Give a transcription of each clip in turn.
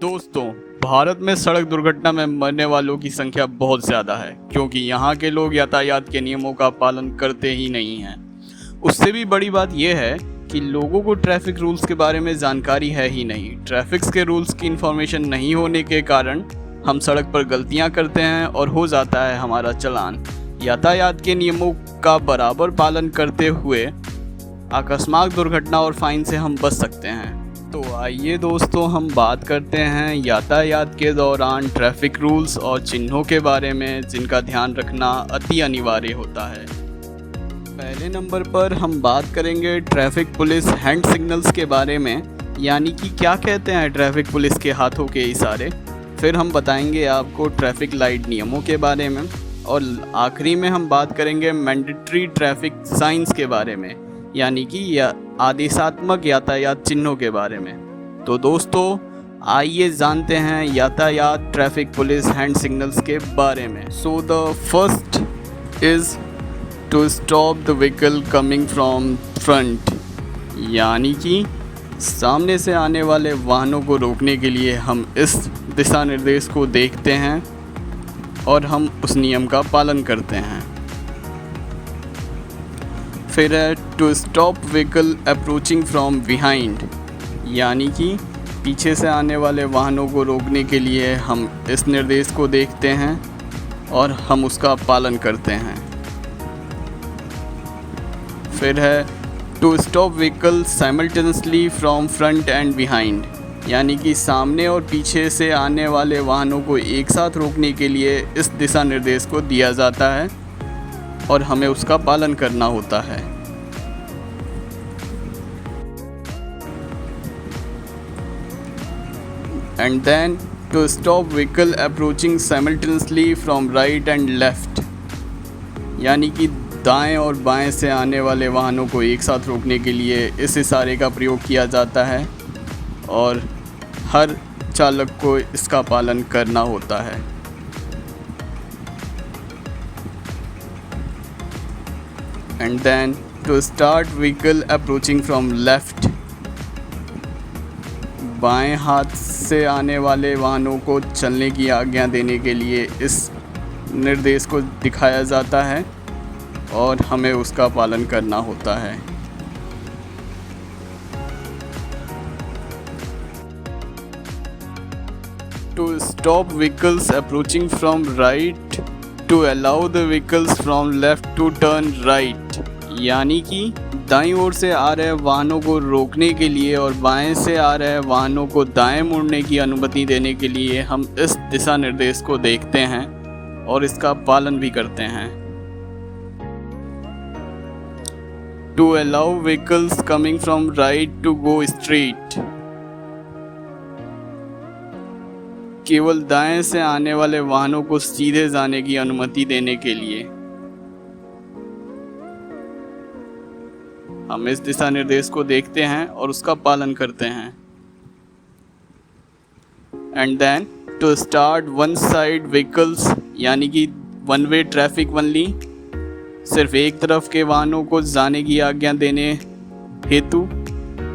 दोस्तों, भारत में सड़क दुर्घटना में मरने वालों की संख्या बहुत ज़्यादा है क्योंकि यहाँ के लोग यातायात के नियमों का पालन करते ही नहीं हैं। उससे भी बड़ी बात यह है कि लोगों को ट्रैफिक रूल्स के बारे में जानकारी है ही नहीं। ट्रैफिक के रूल्स की इन्फॉर्मेशन नहीं होने के कारण हम सड़क पर गलतियाँ करते हैं और हो जाता है हमारा चालान। यातायात के नियमों का बराबर पालन करते हुए अकस्मात दुर्घटना और फाइन से हम बच सकते हैं। तो आइए दोस्तों, हम बात करते हैं यातायात के दौरान ट्रैफिक रूल्स और चिन्हों के बारे में जिनका ध्यान रखना अति अनिवार्य होता है। पहले नंबर पर हम बात करेंगे ट्रैफिक पुलिस हैंड सिग्नल्स के बारे में, यानी कि क्या कहते हैं ट्रैफिक पुलिस के हाथों के इशारे। फिर हम बताएंगे आपको ट्रैफिक लाइट नियमों के बारे में और आखिरी में हम बात करेंगे मैंडेटरी ट्रैफिक साइंस के बारे में, यानी कि आदेशात्मक यातायात चिन्हों के बारे में। तो दोस्तों, आइए जानते हैं यातायात ट्रैफिक पुलिस हैंड सिग्नल्स के बारे में। So the first is to stop the vehicle coming from front, यानी कि सामने से आने वाले वाहनों को रोकने के लिए हम इस दिशा निर्देश को देखते हैं और हम उस नियम का पालन करते हैं। फिर है to stop vehicle approaching from behind, यानी कि पीछे से आने वाले वाहनों को रोकने के लिए हम इस निर्देश को देखते हैं और हम उसका पालन करते हैं। फिर है to stop vehicle simultaneously from front and behind, यानी कि सामने और पीछे से आने वाले वाहनों को एक साथ रोकने के लिए इस दिशा निर्देश को दिया जाता है और हमें उसका पालन करना होता है। And then to stop vehicle approaching simultaneously from right and left, यानी कि दाएं और बाएं से आने वाले वाहनों को एक साथ रोकने के लिए इस इशारे का प्रयोग किया जाता है और हर चालक को इसका पालन करना होता है। And then to start vehicle approaching from left, बाएं हाथ से आने वाले वाहनों को चलने की आज्ञा देने के लिए इस निर्देश को दिखाया जाता है और हमें उसका पालन करना होता है। To stop vehicles approaching from right, to allow the vehicles from left to turn right, यानी कि दाईं ओर से आ रहे वाहनों को रोकने के लिए और बाएं से आ रहे वाहनों को दाएं मुड़ने की अनुमति देने के लिए हम इस दिशा निर्देश को देखते हैं और इसका पालन भी करते हैं। To allow vehicles coming from right to go straight, केवल दाएं से आने वाले वाहनों को सीधे जाने की अनुमति देने के लिए हम इस दिशा निर्देश को देखते हैं और उसका पालन करते हैं। And then to start one side vehicles, यानी कि वन वे ट्रैफिक ओनली, सिर्फ एक तरफ के वाहनों को जाने की आज्ञा देने हेतु,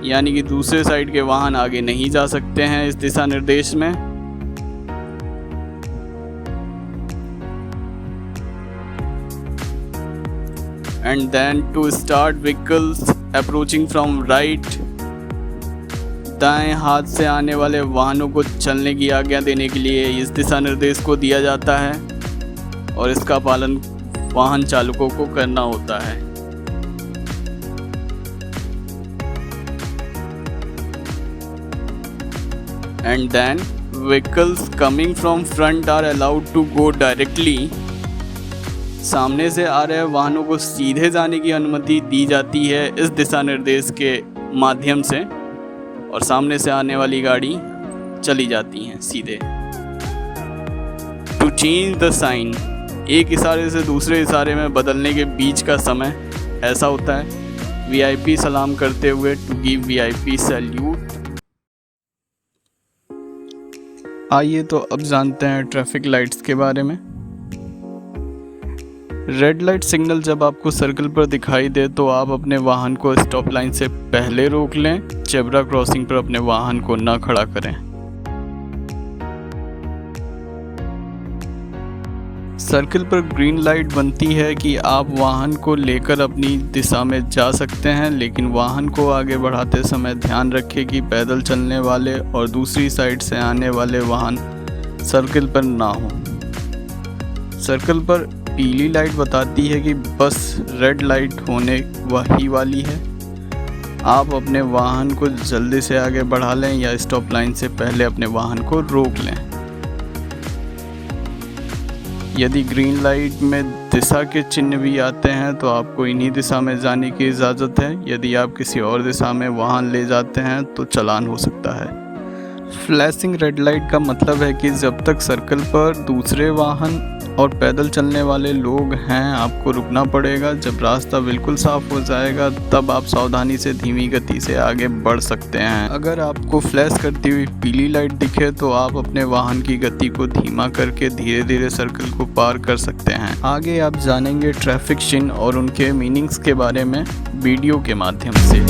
यानी कि दूसरे साइड के वाहन आगे नहीं जा सकते हैं इस दिशा निर्देश में। And then to start vehicles approaching from right, दाएं हाथ से आने वाले वाहनों को चलने की आज्ञा देने के लिए इस दिशा निर्देश को दिया जाता है और इसका पालन वाहन चालकों को करना होता है। And then vehicles coming from front are allowed to go directly, सामने से आ रहे वाहनों को सीधे जाने की अनुमति दी जाती है इस दिशा निर्देश के माध्यम से और सामने से आने वाली गाड़ी चली जाती हैं सीधे। टू चेंज द साइन, एक इशारे से दूसरे इशारे में बदलने के बीच का समय ऐसा होता है। वीआईपी सलाम करते हुए टू गिव वीआईपी सैल्यूट। आइए तो अब जानते हैं ट्रैफिक लाइट्स के बारे में। रेड लाइट सिग्नल जब आपको सर्कल पर दिखाई दे तो आप अपने वाहन को स्टॉप लाइन से पहले रोक लें। जेब्रा क्रॉसिंग पर अपने वाहन को न खड़ा करें। सर्कल पर ग्रीन लाइट बनती है कि आप वाहन को लेकर अपनी दिशा में जा सकते हैं, लेकिन वाहन को आगे बढ़ाते समय ध्यान रखें कि पैदल चलने वाले और दूसरी साइड से आने वाले वाहन सर्कल पर ना हो। सर्कल पर पीली लाइट बताती है कि बस रेड लाइट होने ही वाली है। आप अपने वाहन को जल्दी से आगे बढ़ा लें या स्टॉप लाइन से पहले अपने वाहन को रोक लें। यदि ग्रीन लाइट में दिशा के चिन्ह भी आते हैं तो आपको इन्हीं दिशा में जाने की इजाज़त है। यदि आप किसी और दिशा में वाहन ले जाते हैं तो चालान हो सकता है। फ्लैशिंग रेड लाइट का मतलब है कि जब तक सर्कल पर दूसरे वाहन और पैदल चलने वाले लोग हैं आपको रुकना पड़ेगा। जब रास्ता बिल्कुल साफ हो जाएगा तब आप सावधानी से धीमी गति से आगे बढ़ सकते हैं। अगर आपको फ्लैश करती हुई पीली लाइट दिखे तो आप अपने वाहन की गति को धीमा करके धीरे धीरे सर्कल को पार कर सकते हैं। आगे आप जानेंगे ट्रैफिक चिन्ह और उनके मीनिंग्स के बारे में वीडियो के माध्यम से।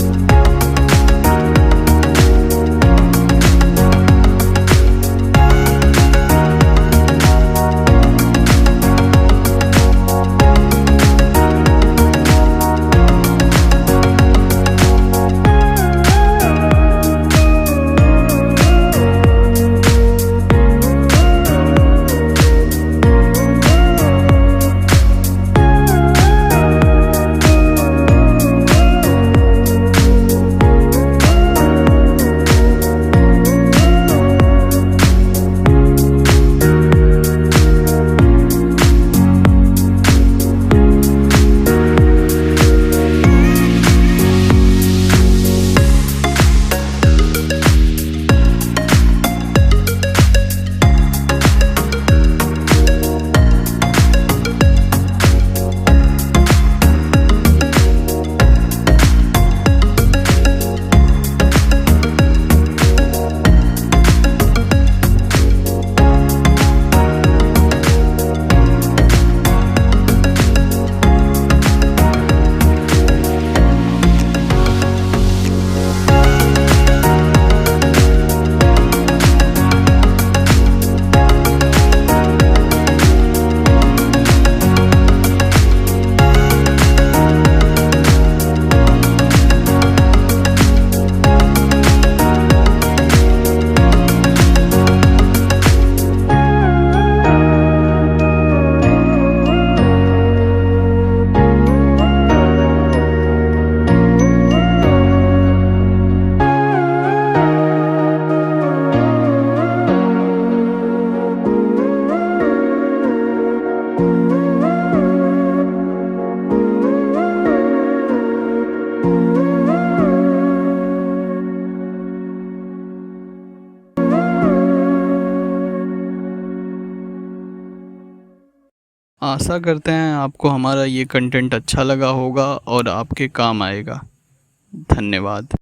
आशा करते हैं आपको हमारा ये कंटेंट अच्छा लगा होगा और आपके काम आएगा। धन्यवाद।